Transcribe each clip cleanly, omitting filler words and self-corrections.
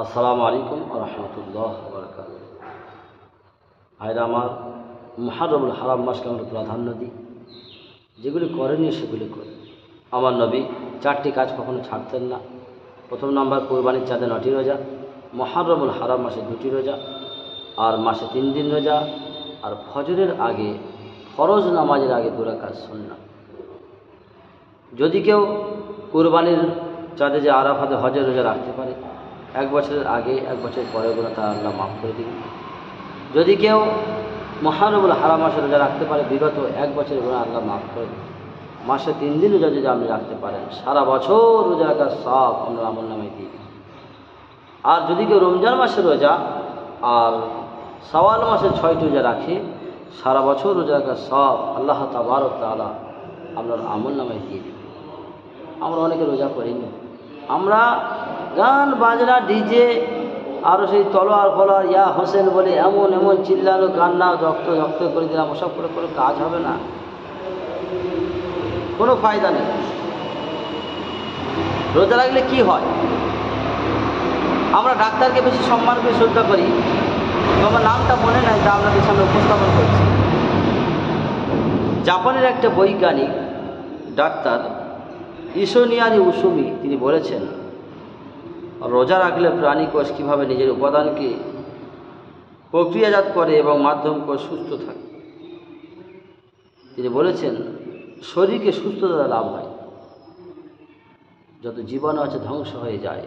আসসালামু আলাইকুম ওয়া রাহমাতুল্লাহি ওয়া বারাকাতুহু। ভাইরা আমার, মুহররমুল হারাম মাসকে আমরা প্রাধান্য দিই। যেগুলি করেনি সেগুলি করি। আমার নবী 4টি কাজ কখনো ছাড়তেন না। প্রথম নাম্বার, কোরবানির চাঁদে 9টি রোজা, মুহররমুল হারাম মাসে 2টি রোজা, আর মাসে 3 দিন রোজা, আর ফজরের আগে ফরজ নামাজের আগে 2 রাকাত সুন্নাত। যদি কেউ কোরবানির চাঁদে যে আরাফাতে হজের রোজা রাখতে পারে, 1 বছরের আগে 1 বছর পরে গুনাহ তা আল্লাহ মাফ করে দিবেন। যদি কেউ মুহররমুল হারাম মাসে রোজা রাখতে পারে, বিগত 1 বছরের গুনাহ আল্লাহ মাফ করে দিবেন। মাসে 3 দিন রোজা যদি আপনি রাখতে পারেন, সারা বছর রোজা রাখার সব আমরা আমলনামায় দিয়ে দিই। আর যদি কেউ রমজান মাসে রোজা আর শাওয়াল মাসে 6টি রোজা রাখে, সারা বছর রোজা রাখার সব আল্লাহ তাবারক তাআলা আপনার আমলনামায় দিয়ে দিবেন। আমরা অনেকে রোজা করিনি, আমরা গান বাজনা ডিজে আরও সেই তলোয়ার ফলোয়ার ইয়া হোসেন বলে এমন এমন চিল্লানো কান্না রক্ত রক্ত করে দিলাম, ওসব করে করে কাজ হবে না, কোনো ফায়দা নেই। রোজা রাখলে কি হয়? আমরা ডাক্তারকে বেশি সম্মান করে শ্রদ্ধা করি। তোমার নামটা মনে নাই, তা আপনাদের সামনে উপস্থাপন করছি। জাপানের একটা বৈজ্ঞানিক ডাক্তার ইসোনিয়ারি উসুমি তিনি বলেছেন, রোজা রাখলে প্রাণী কোষ কীভাবে নিজের উপাদানকে প্রক্রিয়াজাত করে এবং মাধ্যম কোষ সুস্থ থাকে। তিনি বলেছেন, শরীরকে সুস্থতা লাভ হয়, যত জীবাণু আছে ধ্বংস হয়ে যায়,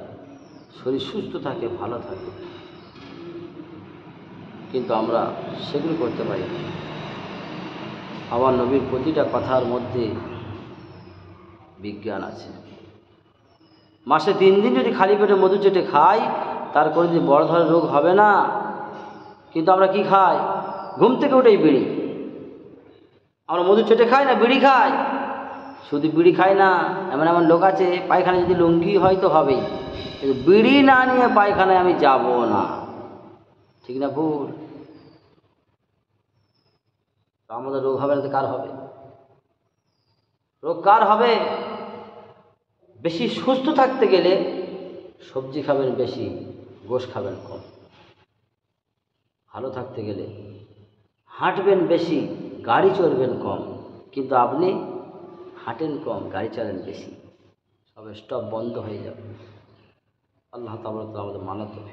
শরীর সুস্থ থাকে, ভালো থাকে। কিন্তু আমরা সেগুলো করতে পারি না। আমার নবীর প্রতিটা কথার মধ্যে বিজ্ঞান আছে। মাসে 3 দিন যদি খালি পেটে মধু চেটে খাই, তার কোনোদিন বড় ধরনের রোগ হবে না। কিন্তু আমরা কি খাই? ঘুম থেকে উঠেই বিড়ি। আমরা মধু চেটে খাই না বিড়ি খাই? শুধু বিড়ি খাই না, এমন এমন লোক আছে পায়খানা যদি লুঙ্গি হয় তো হবেই, কিন্তু বিড়ি না নিয়ে পায়খানায় আমি যাব না। ঠিক না ভুল? আমাদের রোগ হবে না তো কার হবে? রোগ কার হবে? বেশি সুস্থ থাকতে গেলে সবজি খাবেন বেশি, গোশ খাবেন কম। ভালো থাকতে গেলে হাঁটবেন বেশি, গাড়ি চড়বেন কম। কিন্তু আপনি হাঁটেন কম, গাড়ি চালান বেশি, সব স্টপ বন্ধ হয়ে যাবে। আল্লাহ তাআলা আমাদের মানাতে হবে।